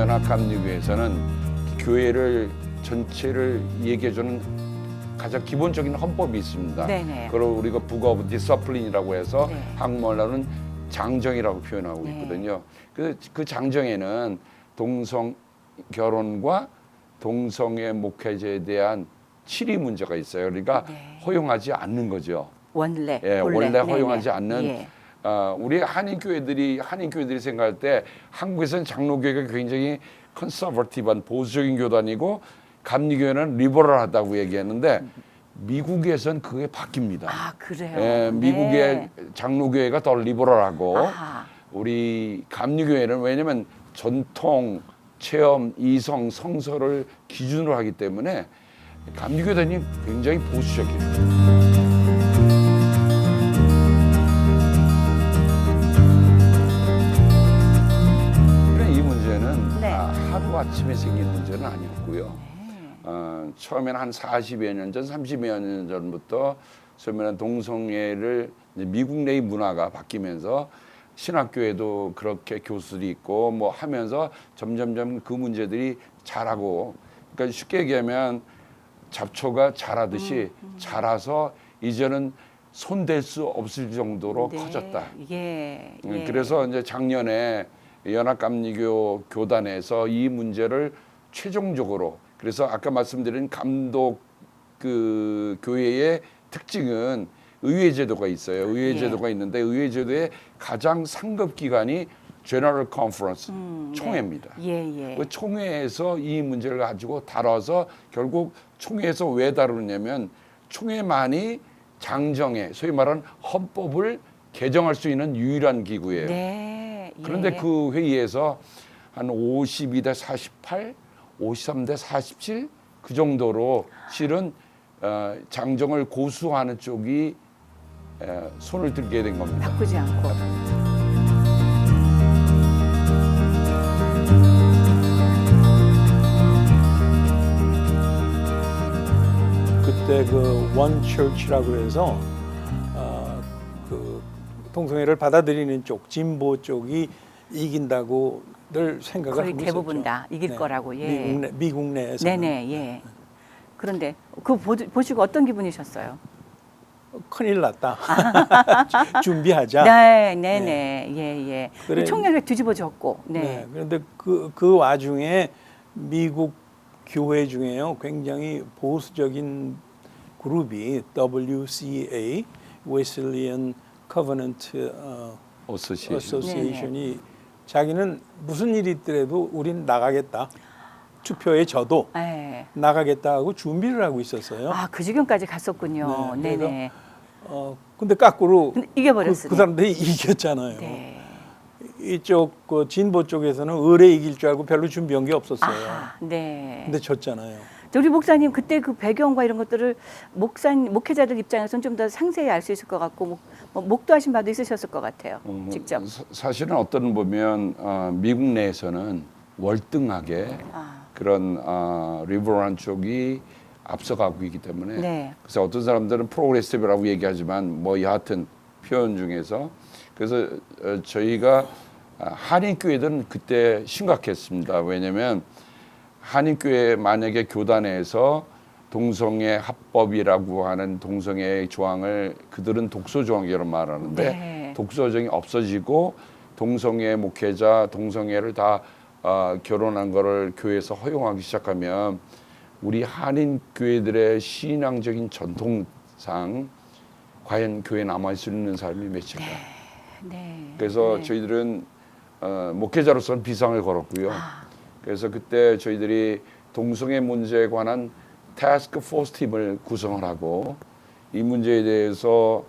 연합감리교에서는 교회를 전체를 얘기해주는 가장 기본적인 헌법이 있습니다. 네네. 그리고 우리가 Book of Discipline이라고 해서 네. 한국말로는 장정이라고 표현하고 네. 있거든요. 그 장정에는 동성 결혼과 동성애 목회자에 대한 치리 문제가 있어요. 그러니까 네. 허용하지 않는 거죠. 원래 원래 허용하지 네네. 않는 예. 우리 한인교회들이 생각할 때 한국에서는 장로교회가 굉장히 컨서버티브한 보수적인 교단이고 감리교회는 리버럴하다고 얘기했는데 미국에선 그게 바뀝니다. 아 그래요. 예, 미국의 장로교회가 더 리버럴하고 아하. 우리 감리교회는 왜냐하면 전통, 체험, 이성, 성서를 기준으로 하기 때문에 감리교단이 굉장히 보수적이에요. 이 문제는 네. 하루아침에 생긴 문제는 아니었고요. 처음에는 한 40여 년 전, 30여 년 전부터 소위 동성애를 미국 내의 문화가 바뀌면서 신학교에도 그렇게 교수들이 있고 뭐 하면서 점점점 그 문제들이 자라고, 그러니까 쉽게 얘기하면 잡초가 자라듯이 자라서 이제는 손댈 수 없을 정도로 네. 커졌다. 예. 그래서 이제 작년에 연합감리교 교단에서 이 문제를 최종적으로, 그래서 아까 말씀드린 감독 그 교회의 특징은 의회 제도가 있어요. 의회 제도가 있는데 의회 제도의 가장 상급 기관이 General Conference 총회입니다. 예. 그 총회에서 이 문제를 가지고 다뤄서 결국 총회에서 왜 다루냐면 총회만이 장정에 소위 말하는 헌법을 개정할 수 있는 유일한 기구예요. 네. 그런데 그 회의에서 한 52대 48, 53대 47 그 정도로 실은 장정을 고수하는 쪽이 손을 들게 된 겁니다. 바꾸지 않고. 그때 그 원 처치라고 해서 그 동성애를 받아들이는 쪽, 진보 쪽이 이긴다고 늘 생각을 거의 하고 대부분 있었죠. 다 이길 거라고. 예. 미국 내에서. 네네. 예. 그런데 그 보시고 어떤 기분이셨어요? 큰일 났다. 준비하자. 네네네. 예. 그래. 총력을 뒤집어졌고. 네. 네. 그런데 그 와중에 미국 교회 중에요 굉장히 보수적인 그룹이 WCA, Wesleyan Covenant Association이 자기는 무슨 일이 있더라도 우린 나가겠다. 투표에 져도 네. 나가겠다 하고 준비를 하고 있었어요. 아, 그 지경까지 갔었군요. 네, 네네. 근데 거꾸로 근데 이겨버렸어요. 그 사람들이 이겼잖아요. 네. 이쪽 그 진보 쪽에서는 의뢰 이길 줄 알고 별로 준비한 게 없었어요. 아하, 네. 근데 졌잖아요. 우리 목사님 그때 그 배경과 이런 것들을 목회자들 입장에서는 좀 더 상세히 알 수 있을 것 같고 목도하신 바도 있으셨을 것 같아요. 직접. 사실은 어떤 보면 미국 내에서는 월등하게 그런 리버럴한 쪽이 앞서가고 있기 때문에 네. 그래서 어떤 사람들은 프로그레시브라고 얘기하지만 뭐 여하튼 표현 중에서 그래서 저희가 한인교회들은 그때 심각했습니다. 왜냐하면 한인교회 만약에 교단에서 동성애 합법이라고 하는 동성애 조항을 그들은 독소 조항이라고 말하는데 네. 독소 조항이 없어지고 동성애 목회자 동성애를 다 결혼한 거를 교회에서 허용하기 시작하면 우리 한인 교회들의 신앙적인 전통상 과연 교회에 남아 있을 수 있는 사람이 몇일까? 네. 그래서 네. 저희들은 목회자로서는 비상을 걸었고요. 그래서 그때 저희들이 동성애 문제에 관한 태스크 포스 팀을 구성을 하고 이 문제에 대해서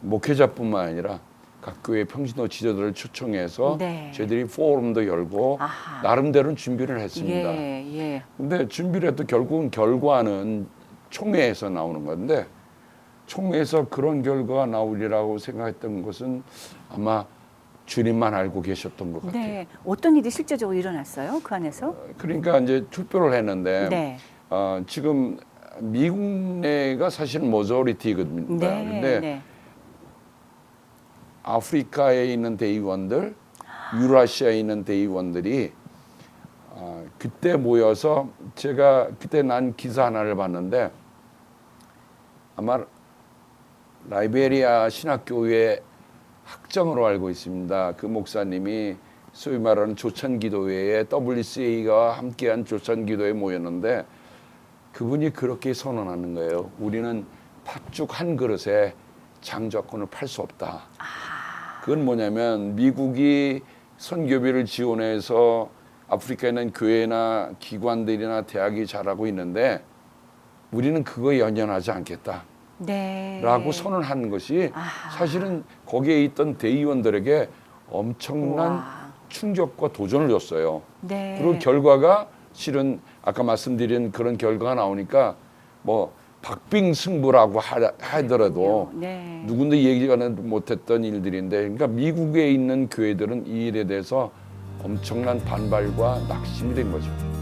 목회자뿐만 아니라 각 교회 평신도 지도들을 초청해서 네. 저희들이 포럼도 열고 아하. 나름대로는 준비를 했습니다. 예. 근데 준비를 해도 결국은 결과는 총회에서 나오는 건데 총회에서 그런 결과가 나오리라고 생각했던 것은 아마 주님만 알고 계셨던 것 같아요. 네. 어떤 일이 실제적으로 일어났어요? 그 안에서? 그러니까 이제 투표를 했는데 네. 지금 미국 내가 사실은 모조리티거든요. 네. 근데 네. 아프리카에 있는 대의원들, 유라시아에 있는 대의원들이 그때 모여서 제가 그때 난 기사 하나를 봤는데 아마 라이베리아 신학교회 학정으로 알고 있습니다. 그 목사님이 소위 말하는 조천기도회에 WCA가 함께한 조천기도회에 모였는데 그분이 그렇게 선언하는 거예요. 우리는 팥죽 한 그릇에 장자권을 팔 수 없다. 그건 뭐냐면 미국이 선교비를 지원해서 아프리카에 있는 교회나 기관들이나 대학이 잘하고 있는데 우리는 그거에 연연하지 않겠다. 네. 라고 선언한 것이 사실은 거기에 있던 대의원들에게 엄청난 우와. 충격과 도전을 줬어요. 네. 그리고 결과가 실은 아까 말씀드린 그런 결과가 나오니까 뭐 박빙승부라고 하더라도 네. 누군도 얘기가 못했던 일들인데 그러니까 미국에 있는 교회들은 이 일에 대해서 엄청난 반발과 낙심이 된 거죠.